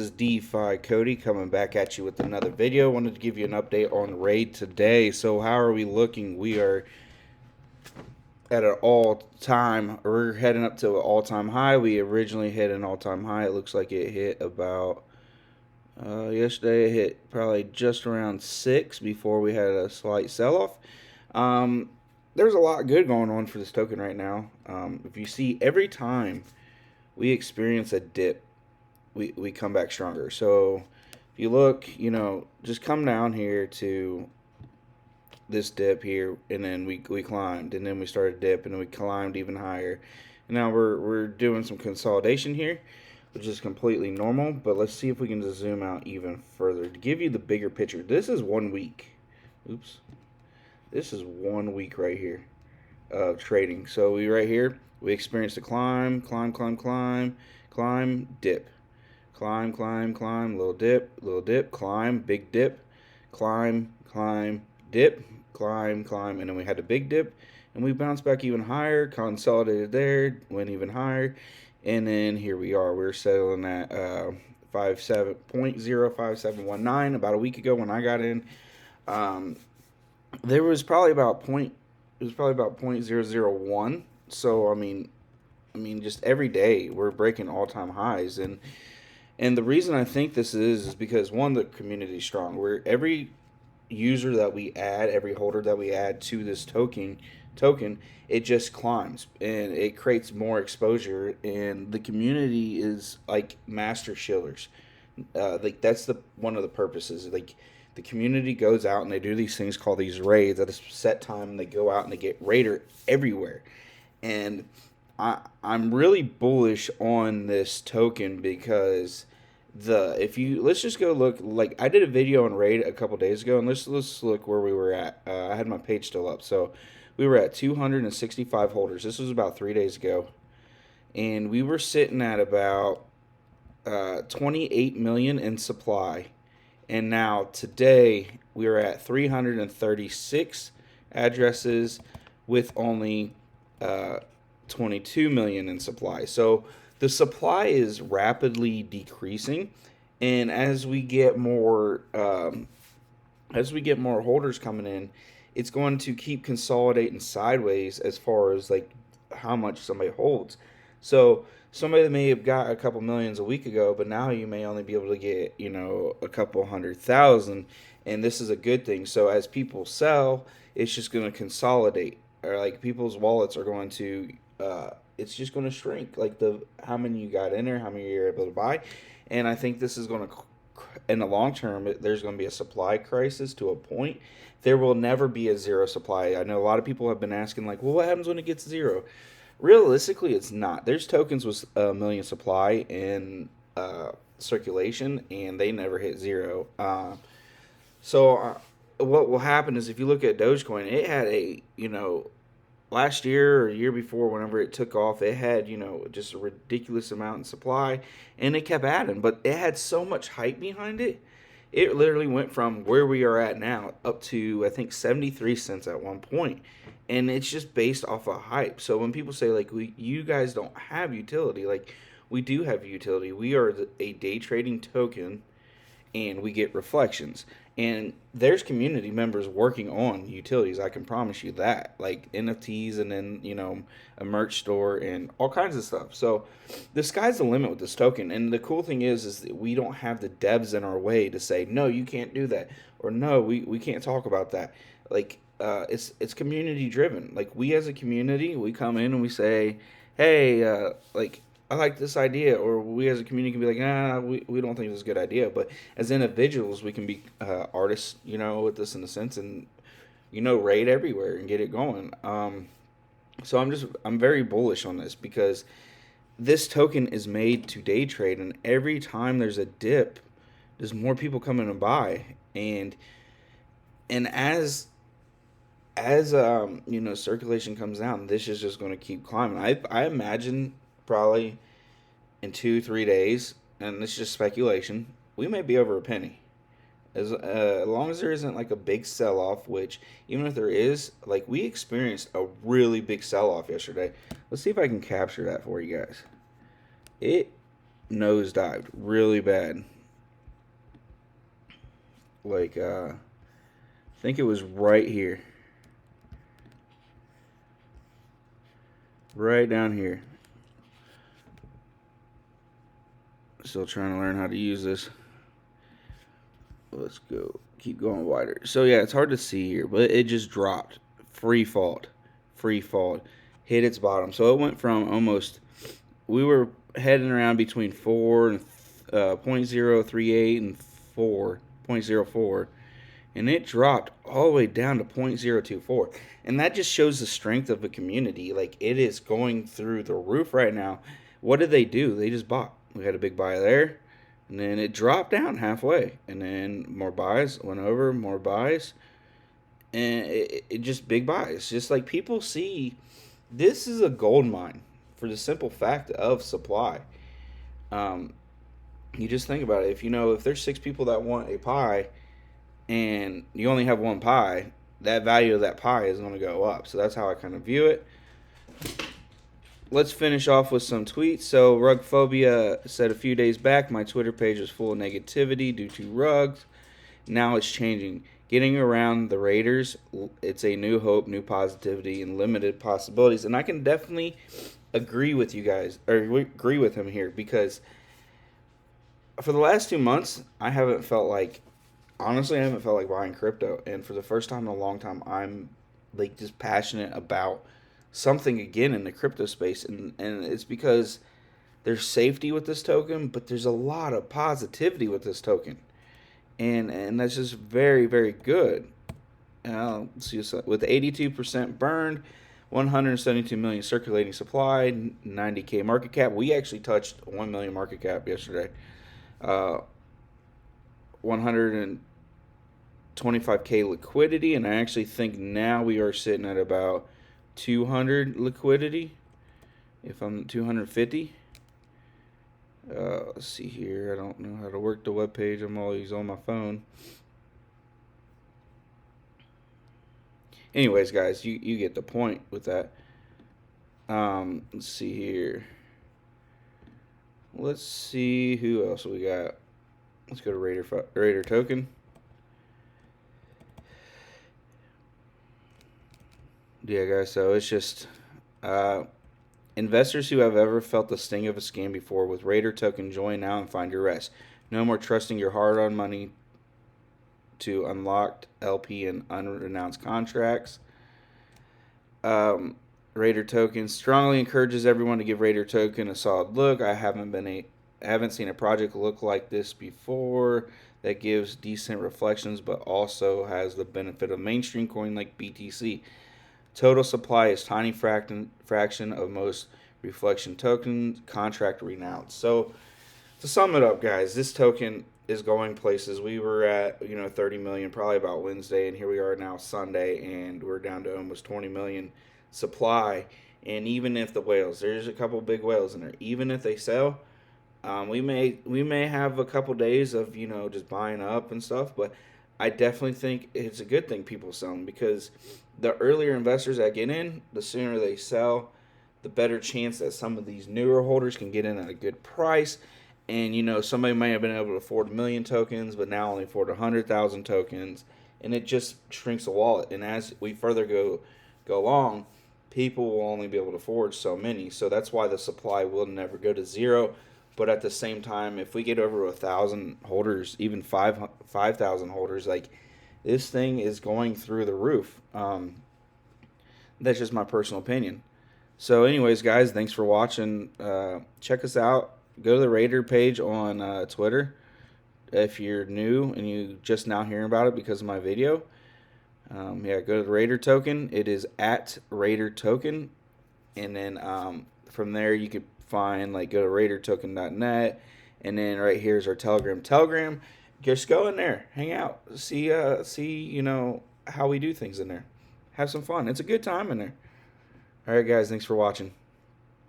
This is DeFi Cody coming back at you with another video. Wanted to give you an update on raid today. So how are we looking? We are at an all-time, we're heading up to an all-time high. We originally hit an all-time high. It looks like it hit about yesterday. It hit probably just around 6 before we had a slight sell-off. There's a lot good going on for this token right now. If you see, every time we experience a dip, we come back stronger. So if you look, just come down here to this dip here, and then we climbed, and then we started dip, and then we climbed even higher. And now we're doing some consolidation here, which is completely normal. But let's see if we can just zoom out even further to give you the bigger picture. This is 1 week. Oops. This is 1 week right here of trading. So right here, we experienced a climb, dip. Climb, little dip, climb, big dip, climb, dip, climb, and then we had a big dip, and we bounced back even higher, consolidated there, went even higher, and then here we are. We're settling at 0.5719 about a week ago when I got in. There was probably about point. It was probably about 0.001. So I mean, just every day we're breaking all-time highs, and the reason I think this is because, one, the community is strong. Where every user that we add, every holder that we add to this token, it just climbs and it creates more exposure. And the community is like master shillers. Like that's one of the purposes. Like the community goes out and they do these things called these raids at a set time. And they go out and they get raider everywhere. And I'm really bullish on this token because let's just go look. Like I did a video on raid a couple days ago, and let's look where we were at. I had my page still up, so we were at 265 holders. This was about 3 days ago, and we were sitting at about 28 million in supply. And now today we are at 336 addresses with only 22 million in supply. So the supply is rapidly decreasing, and as we get more holders coming in, it's going to keep consolidating sideways as far as like how much somebody holds. So somebody that may have got a couple millions a week ago, but now you may only be able to get a couple 100,000, and this is a good thing. So as people sell, it's just going to consolidate, or like people's wallets are going to it's just going to shrink, like how many you got in there, how many you're able to buy. And I think this is going to, in the long term, there's going to be a supply crisis to a point. There will never be a zero supply. I know a lot of people have been asking, like, well, what happens when it gets zero? Realistically, it's not. There's tokens with a million supply in circulation, and they never hit zero. So what will happen is, if you look at Dogecoin, it had last year or year before, whenever it took off, it had, just a ridiculous amount in supply, and it kept adding, but it had so much hype behind it. It literally went from where we are at now up to, I think, 73 cents at one point, and it's just based off of hype. So when people say, like, you guys don't have utility, like, we do have utility. We are a day trading token, and we get reflections. And there's community members working on utilities, I can promise you that, like NFTs, and then a merch store and all kinds of stuff. So the sky's the limit with this token. And the cool thing is that we don't have the devs in our way to say, no, you can't do that, or no, we can't talk about that. Like it's community driven. Like, we as a community, we come in and we say, hey, like, I like this idea, or we as a community can be like, nah, we don't think it's a good idea. But as individuals, we can be artists, with this in a sense, and raid everywhere and get it going. So I'm very bullish on this because this token is made to day trade, and every time there's a dip, there's more people coming to buy, and as circulation comes down, this is just going to keep climbing. I imagine probably in 2-3 days, and this is just speculation, we may be over a penny. As long as there isn't like a big sell-off, which even if there is, like, we experienced a really big sell-off yesterday. Let's see if I can capture that for you guys. It nosedived really bad. Like, I think it was right here. Right down here. Still trying to learn how to use this. Let's go. Keep going wider. So, yeah, it's hard to see here, but it just dropped. Free fall. Free fall. Hit its bottom. So, it went from almost, we were heading around between 4 and 0.038 and 4.04, and it dropped all the way down to 0.024. And that just shows the strength of a community. Like, it is going through the roof right now. What did they do? They just bought. We had a big buy there, and then it dropped down halfway, and then more buys went over, more buys, and it just big buys. Just like people see, this is a gold mine for the simple fact of supply. Um, you just think about it. If there's 6 people that want a pie, and you only have one pie, that value of that pie is going to go up. So that's how I kind of view it. Let's finish off with some tweets. So Rugphobia said a few days back, my Twitter page was full of negativity due to rugs. Now it's changing. Getting around the Raiders, it's a new hope, new positivity, and limited possibilities. And I can definitely agree with you guys, or agree with him here, because for the last 2 months, I haven't felt like buying crypto. And for the first time in a long time, I'm like just passionate about something again in the crypto space. And it's because there's safety with this token, but there's a lot of positivity with this token. And that's just very, very good. See, with 82% burned, 172 million circulating supply, 90K market cap. We actually touched 1 million market cap yesterday. 125K liquidity, and I actually think now we are sitting at about 200 liquidity, if I'm 250. Let's see here. I don't know how to work the web page. I'm always on my phone. Anyways, guys, you get the point with that. Let's see here. Let's see who else we got. Let's go to Raider token. Yeah, guys, so it's just investors who have ever felt the sting of a scam before with Raider token, join now and find your rest. No more trusting your hard-earned money to unlocked LP and unannounced contracts. Raider token strongly encourages everyone to give Raider token a solid look. I haven't seen a project look like this before that gives decent reflections, but also has the benefit of mainstream coin like BTC. Total supply is tiny fraction of most reflection tokens. Contract renounced. So to sum it up, guys, this token is going places. We were at 30 million probably about Wednesday, and here we are now Sunday, and we're down to almost 20 million supply. And even if there's a couple big whales in there, even if they sell, we may have a couple days of just buying up and stuff, but I definitely think it's a good thing people selling, because the earlier investors that get in, the sooner they sell, the better chance that some of these newer holders can get in at a good price. And somebody may have been able to afford 1 million tokens, but now only afford 100,000 tokens, and it just shrinks the wallet. And as we further go along, people will only be able to afford so many. So that's why the supply will never go to zero. But at the same time, if we get over 1,000 holders, even 5,000 holders, like, this thing is going through the roof. That's just my personal opinion. So anyways, guys, thanks for watching. Check us out. Go to the Raider page on Twitter if you're new and you just now hearing about it because of my video. Go to the Raider token. It is at Raider token. And then from there you could find, go to raidertoken.net. And then right here is our Telegram. Just go in there, hang out, see how we do things in there. Have some fun. It's a good time in there. All right, guys, thanks for watching.